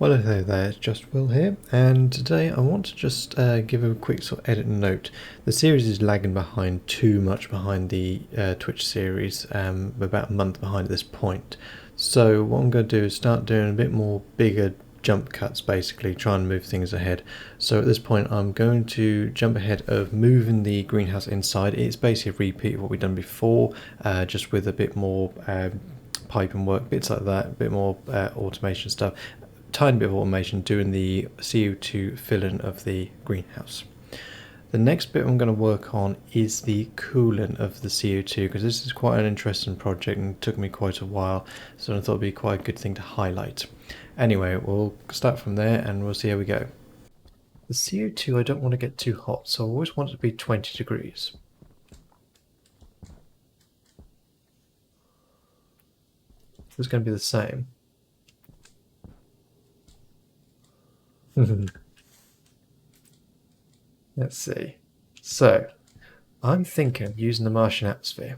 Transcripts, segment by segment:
Well, hello there, it's just Will here, and today I want to just give a quick sort of edit note. The series is lagging behind, too much behind the Twitch series, about a month behind at this point. So what I'm going to do is start doing a bit more bigger jump cuts, basically, try and move things ahead. So at this point I'm going to jump ahead of moving the greenhouse inside. It's basically a repeat of what we've done before, just with a bit more pipe and work, bits like that, a bit more automation stuff. Tiny bit of automation doing the CO2 filling of the greenhouse. The next bit I'm going to work on is the cooling of the CO2, because this is quite an interesting project and took me quite a while, so I thought it'd be quite a good thing to highlight. Anyway, we'll start from there and we'll see how we go. The CO2 I don't want to get too hot, so I always want it to be 20 degrees. It's going to be the same. Let's see. So, I'm thinking of using the Martian atmosphere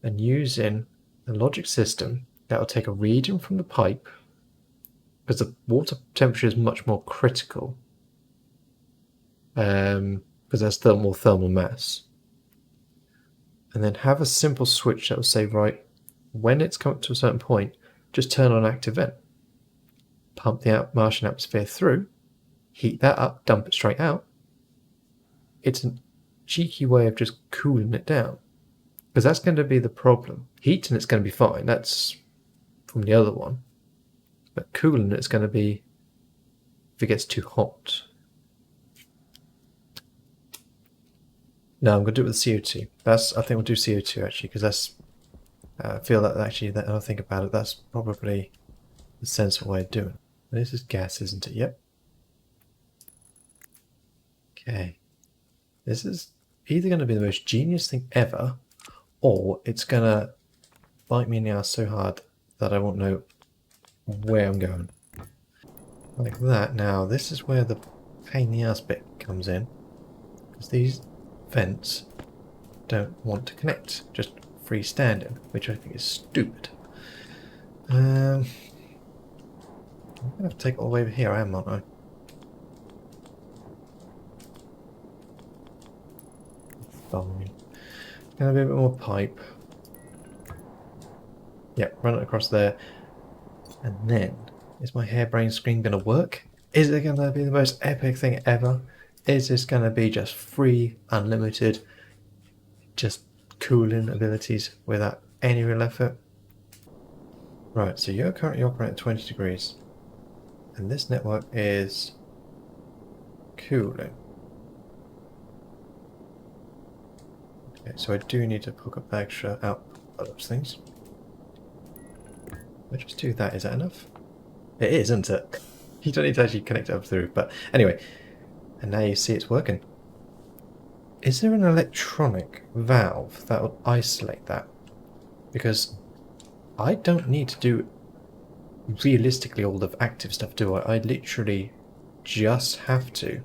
and using a logic system that will take a reading from the pipe, because the water temperature is much more critical, because there's more thermal mass, and then have a simple switch that will say, right, when it's come up to a certain point, just turn on active vent. Pump the Martian atmosphere through, heat that up, dump it straight out. It's a cheeky way of just cooling it down, because that's going to be the problem. Heating it's going to be fine, that's from the other one, but cooling it's going to be if it gets too hot. No, I'm going to do it with CO2. I think we'll do CO2 actually, because that's I feel that actually, that I think about it, that's probably the sensible way of doing it. This is gas, isn't it? Yep. Okay. This is either going to be the most genius thing ever, or it's going to bite me in the ass so hard that I won't know where I'm going. Like that. Now, this is where the pain in the ass bit comes in, because these vents don't want to connect, just freestanding, which I think is stupid. I'm going to have to take it all the way over here, aren't I? Fine. Gonna be a bit more pipe. Yep, run it across there. And then, is my harebrained screen going to work? Is it going to be the most epic thing ever? Is this going to be just free, unlimited, just cooling abilities without any real effort? Right, so you're currently operating at 20 degrees. And this network is cooling. Okay, so I do need to hook up the extra output of those things. Let's just do that. Is that enough? It is, isn't it? You don't need to actually connect it up through, but anyway. And now you see it's working. Is there an electronic valve that will isolate that? Because I don't need to do realistically all the active stuff, do I? I literally just have to.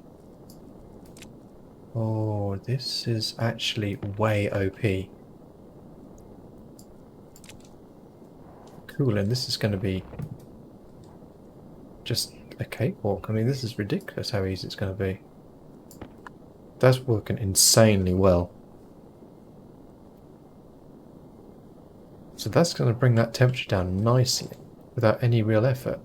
Oh, this is actually way OP. Cool, and this is going to be just a cakewalk. I mean, this is ridiculous how easy it's going to be. That's working insanely well. So that's going to bring that temperature down nicely without any real effort.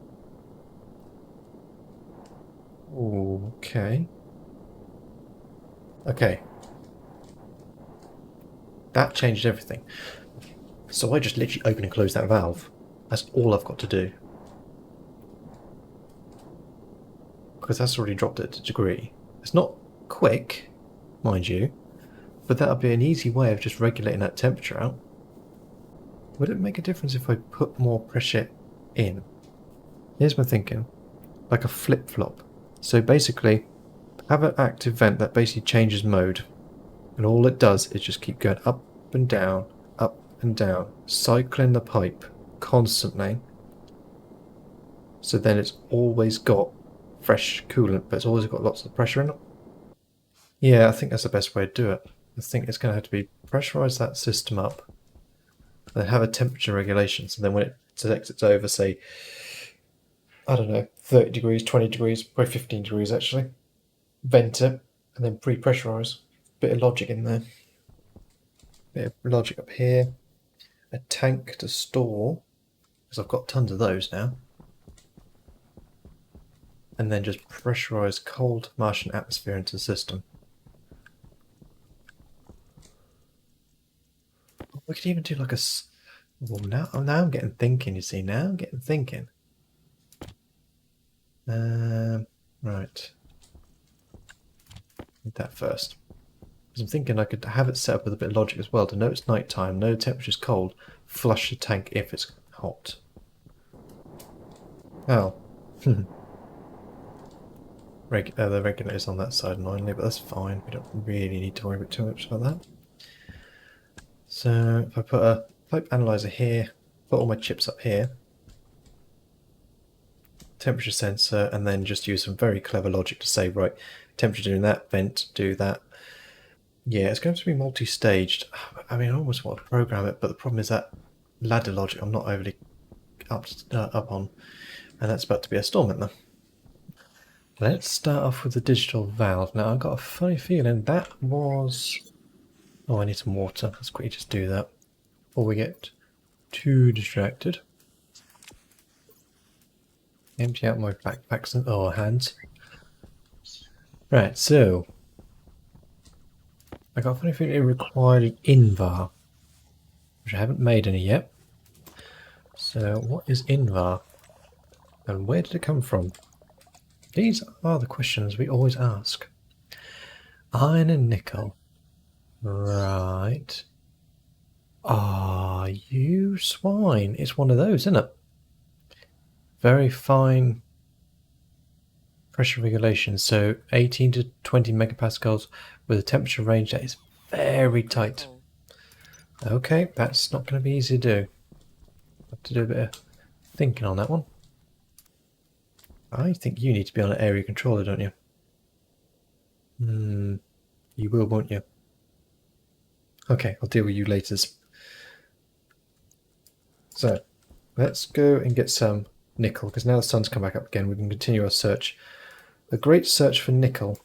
Okay. Okay. That changed everything. So I just literally open and close that valve. That's all I've got to do. Because that's already dropped it to degree. It's not quick, mind you, but that'll be an easy way of just regulating that temperature out. Would it make a difference if I put more pressure in? Here's my thinking. Like a flip-flop. So basically, have an active vent that basically changes mode. And all it does is just keep going up and down, cycling the pipe constantly. So then it's always got fresh coolant, but it's always got lots of pressure in it. Yeah, I think that's the best way to do it. I think it's going to have to be pressurize that system up, then have a temperature regulation. So then when it exits over, say I don't know, 30 degrees, 20 degrees, probably 15 degrees actually. Vent it, and then pre-pressurise. Bit of logic in there. Bit of logic up here. A tank to store, because I've got tons of those now. And then just pressurise cold Martian atmosphere into the system. We could even do like a... Well, now I'm getting thinking, you see. Now I'm getting thinking. Right. Need that first. Because I'm thinking I could have it set up with a bit of logic as well to know it's night time, know the temperature's cold, flush the tank if it's hot. Oh. The regulator's on that side annoyingly, but that's fine. We don't really need to worry about too much about that. So if I put a pipe analyzer here, put all my chips up here, temperature sensor, and then just use some very clever logic to say, right, temperature doing that, vent, do that. Yeah, it's going to be multi-staged. I mean, I almost want to program it, but the problem is that ladder logic I'm not overly up on, and that's about to be a storm now. Let's start off with the digital valve. Now, I've got a funny feeling that was... Oh, I need some water. Let's quickly just do that before we get too distracted. Empty out my backpacks and hands. Right, so I got a funny feeling it required an invar, which I haven't made any yet. So what is invar? And where did it come from? These are the questions we always ask. Iron and nickel. Right. Ah, you swine. It's one of those, isn't it? Very fine pressure regulation. So 18 to 20 megapascals with a temperature range that is very tight. Okay, that's not going to be easy to do. Have to do a bit of thinking on that one. I think you need to be on an area controller, don't you? You will, won't you? Okay, I'll deal with you later. So, let's go and get some nickel, because now the sun's come back up again, we can continue our search. The great search for nickel.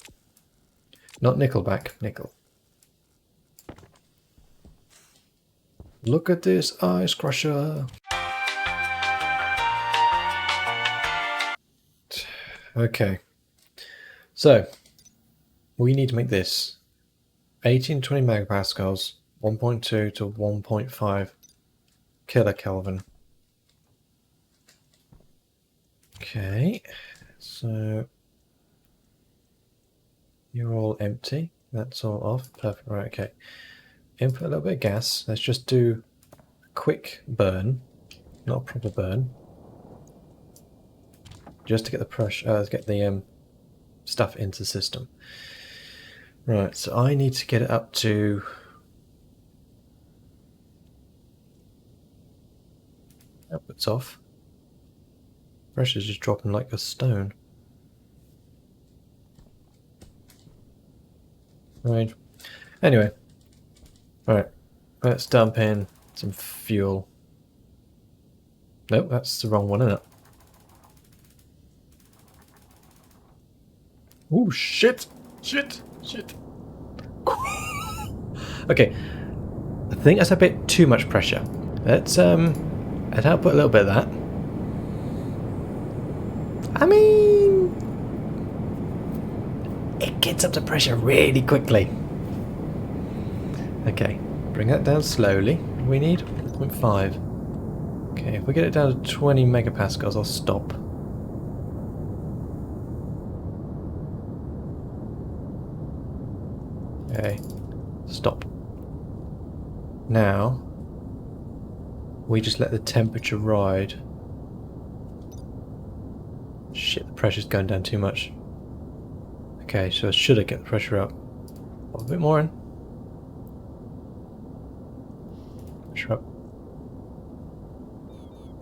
Not Nickelback, nickel. Look at this ice crusher. Okay, so we need to make this 18 to 20 megapascals, 1.2 to 1.5 kilokelvin. Okay, so you're all empty. That's all off. Perfect. Right, okay. Input a little bit of gas. Let's just do a quick burn, not a proper burn. Just to get the pressure, get the stuff into the system. Right, so I need to get it up to outputs off. Pressure's just dropping like a stone. Right. Anyway, right. Let's dump in some fuel. Nope, that's the wrong one, isn't it? Oh shit! Shit! Shit! Okay, I think that's a bit too much pressure. Let's output a little bit of that. I mean, it gets up to pressure really quickly. Okay, bring that down slowly. What do we need? 0.5. Okay, if we get it down to 20 megapascals, I'll stop. Okay, stop. Now, we just let the temperature ride. Shit, the pressure's going down too much. Okay, so should I get the pressure up? A bit more in. Pressure up.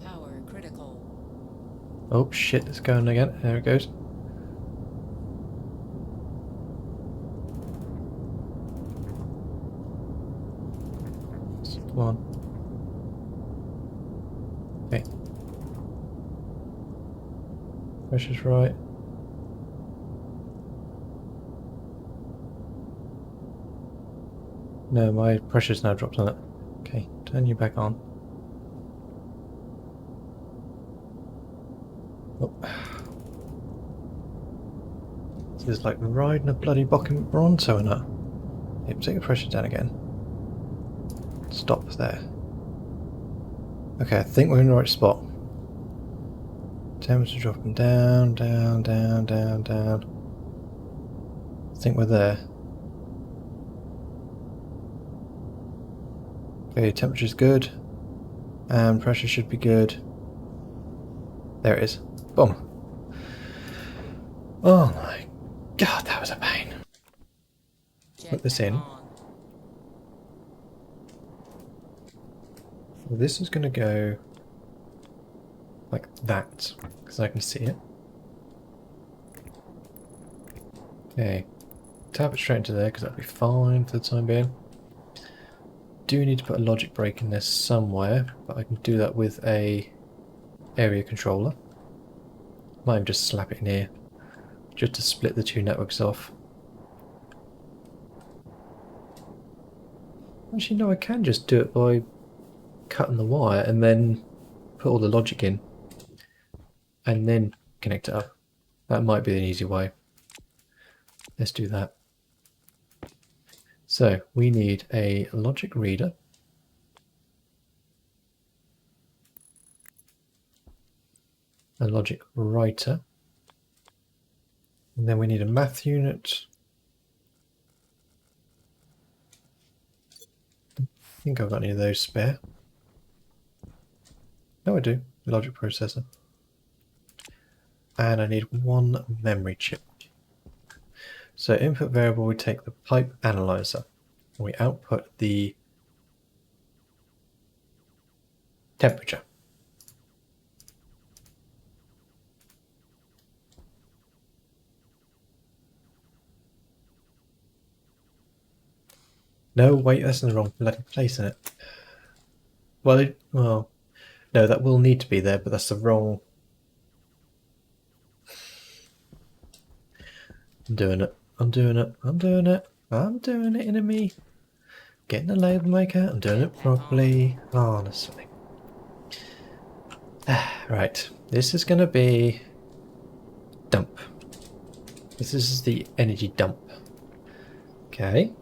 Power critical. Oh shit, it's going again. There it goes. Come on. Okay. Pressure's right. No, my pressure's now dropped on it. Okay, turn you back on. Oh. This is like riding a bloody Bronto in it. Yep, take the pressure down again. Stop there. Okay, I think we're in the right spot. Temperature dropping down, down, down, down, down. I think we're there. Okay, temperature's good. And pressure should be good. There it is. Boom. Oh my god, that was a pain. Put this in. Well, this is going to go like that, because I can see it. Okay, tap it straight into there, because that'll be fine for the time being. Do need to put a logic break in there somewhere, but I can do that with a area controller. Might even just slap it in here, just to split the two networks off. Actually, no, I can just do it by cutting the wire and then put all the logic in and then connect it up. That might be an easy way. Let's do that. So we need a logic reader, a logic writer, and then we need a math unit. I think I've got any of those spare. No, I do. Logic processor. And I need one memory chip. So input variable, we take the pipe analyzer and we output the temperature. No, wait, that's in the wrong bloody place in it. Well, no, that will need to be there, but that's the wrong. I'm doing it. I'm doing it. I'm doing it. I'm doing it, enemy. Getting a label maker. I'm doing it properly. Honestly. Right. This is going to be dump. This is the energy dump. Okay.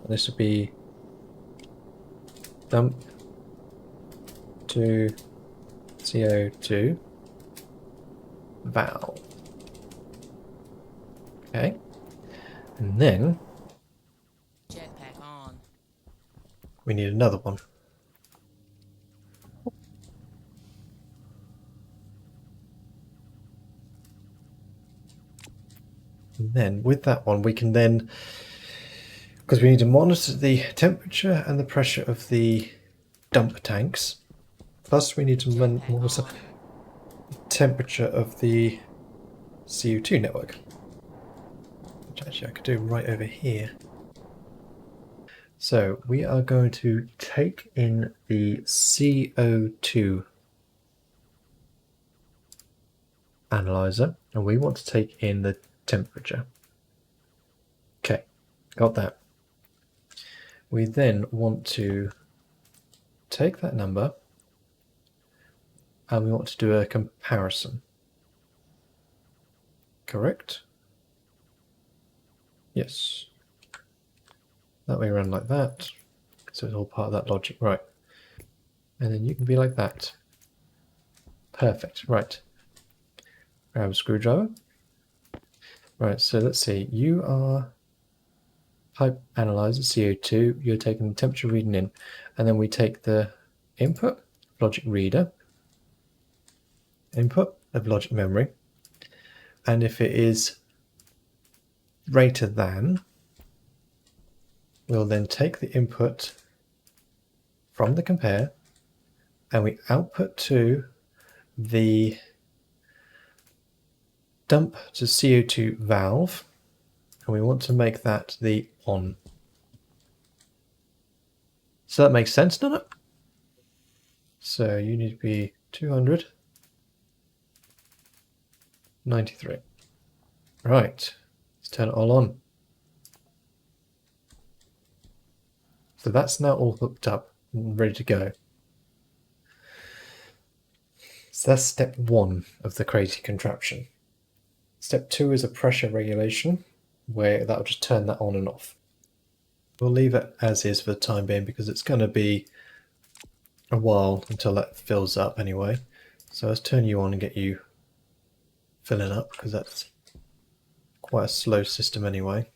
This will be dump to CO2 valve. Okay. And then jetpack on. We need another one. And then with that one we can then, because we need to monitor the temperature and the pressure of the dump tanks, plus we need to monitor the temperature of the CO2 network, which actually I could do right over here. So we are going to take in the CO2 analyzer and we want to take in the temperature. Okay, got that. We then want to take that number and we want to do a comparison. Correct? Yes. That way around like that. So it's all part of that logic, right? And then you can be like that. Perfect, right. Grab a screwdriver. Right, so let's see. You are pipe analyzer, CO2. You're taking the temperature reading in. And then we take the input, logic reader, input of logic memory. And if it is greater than, we'll then take the input from the compare and we output to the dump to CO2 valve, and we want to make that the on. So that makes sense, doesn't it? So you need to be 293. Right, let's turn it all on. So that's now all hooked up and ready to go. So that's step 1 of the crazy contraption. Step 2 is a pressure regulation, where that'll just turn that on and off. We'll leave it as is for the time being because it's going to be a while until that fills up anyway. So let's turn you on and get you filling up because that's quite a slow system anyway.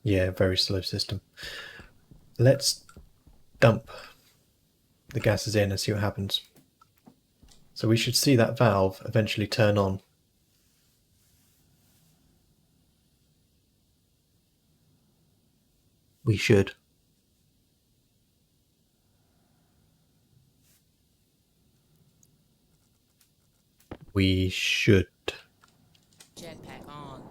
Yeah, very slow system. Let's dump the gases in and see what happens. So we should see that valve eventually turn on. We should. We should. Jetpack on.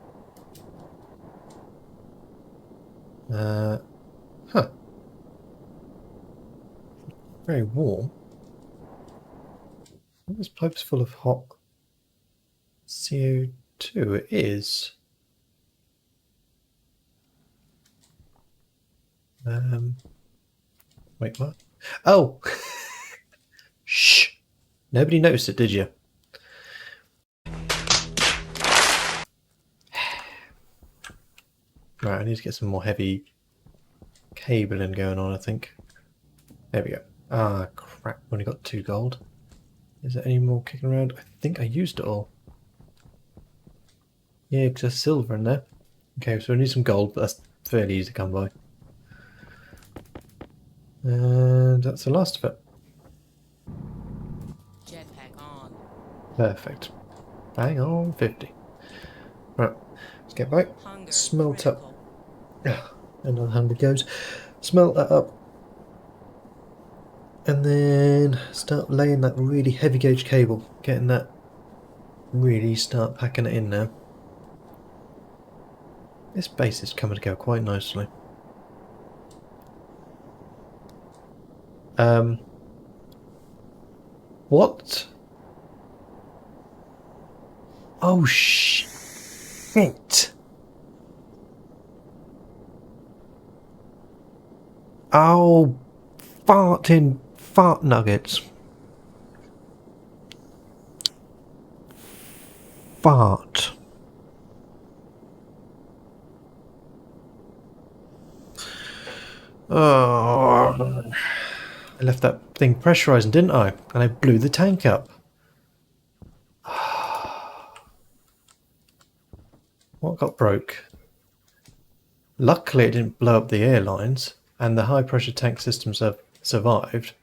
Huh. Very warm. This pipe's full of hot CO2. It is. Wait, what? Oh! Shh! Nobody noticed it, did you? Right, I need to get some more heavy cabling going on, I think. There we go. Ah, crap. Only got 2 gold. Is there any more kicking around? I think I used it all. Yeah, because there's silver in there. Okay, so we need some gold, but that's fairly easy to come by. And that's the last of it. Jetpack on. Perfect. Bang on 50. Right, let's get back. Hunger Smelt critical. up. Another 100 goes. Smelt that up. And then start laying that really heavy gauge cable. Getting that really start packing it in now. This base is coming together quite nicely. What? Oh shit! Oh, farting fart nuggets. Fart. Oh, I left that thing pressurizing, didn't I? And I blew the tank up. What got broke? Luckily it didn't blow up the air lines, and the high pressure tank systems have survived.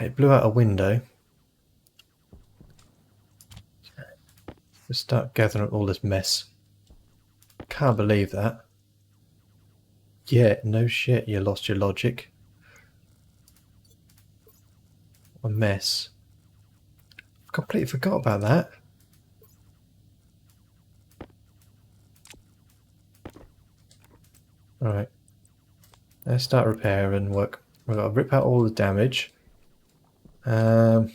It blew out a window. Let's start gathering up all this mess. Can't believe that. Yeah, no shit, you lost your logic. What a mess. Completely forgot about that. Alright. Let's start repairing work. We've got to rip out all the damage. Reconnect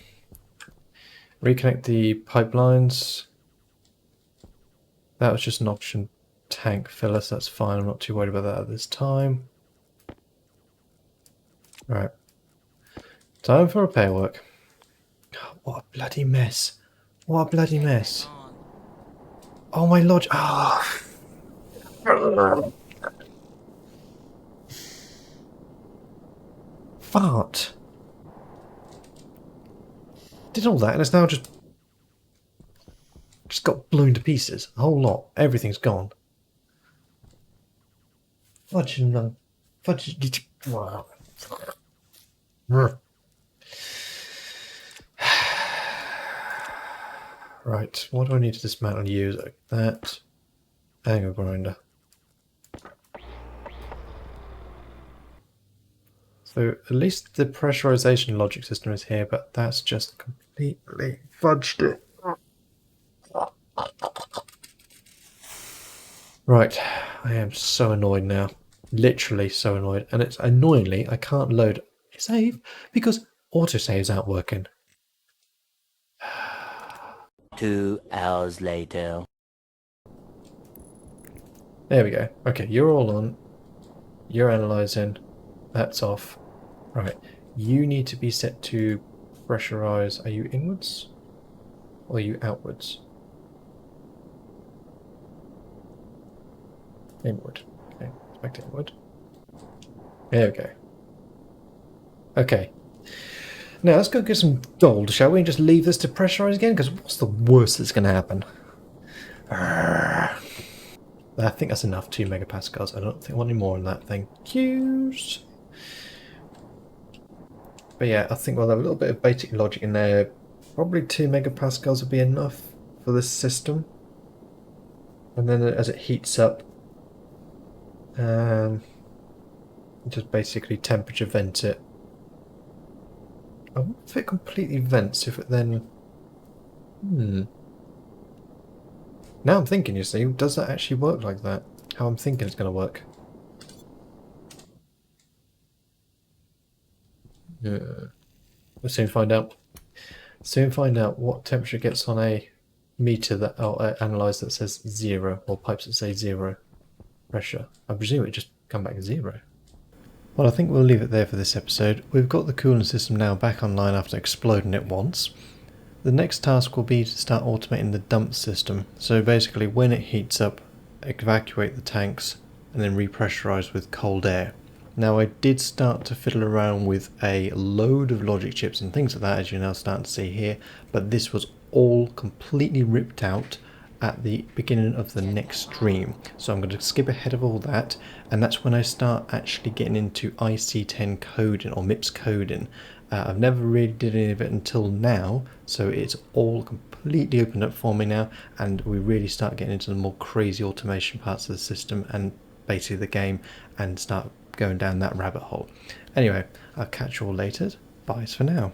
the pipelines. That was just an option tank filler, so that's fine. I'm not too worried about that at this time. Right. Time for repair work. Oh, what a bloody mess. What a bloody mess. Jetpack on. Oh my lodge. Ah. Fart. Did all that and it's now just got blown to pieces. A whole lot. Everything's gone. Fudge and fudge. Wow. Right, what do I need to dismantle and use? Like that. Angle grinder. So at least the pressurization logic system is here, but that's just completely fudged it. Right, I am so annoyed now. Literally so annoyed. And it's annoyingly, I can't load a save because autosave's aren't working. 2 hours later. There we go. Okay, you're all on. You're analysing. That's off. Right. You need to be set to pressurize. Are you inwards? Or are you outwards? Inward. Okay, back to inward. There we go. Okay. Now let's go get some gold, shall we? And just leave this to pressurize again? Because what's the worst that's going to happen? I think that's enough, 2 megapascals. I don't think I want any more on that thing. Cues. But yeah, I think we'll have a little bit of basic logic in there. Probably 2 megapascals will be enough for this system. And then as it heats up, just basically temperature vent it. I wonder if it completely vents, if it then... Now I'm thinking, you see, does that actually work like that? How I'm thinking it's going to work. We'll soon find out. Soon find out what temperature gets on a meter that I'll analyse that says 0, or pipes that say 0 pressure. I presume it just come back 0. Well, I think we'll leave it there for this episode. We've got the cooling system now back online after exploding it once. The next task will be to start automating the dump system. So basically when it heats up, evacuate the tanks and then repressurize with cold air. Now I did start to fiddle around with a load of logic chips and things like that, as you're now starting to see here, but this was all completely ripped out at the beginning of the next stream. So I'm going to skip ahead of all that, and that's when I start actually getting into IC10 coding or MIPS coding. I've never really did any of it until now, so it's all completely opened up for me now, and we really start getting into the more crazy automation parts of the system and basically the game, and start going down that rabbit hole. Anyway, I'll catch you all later. Bye for now.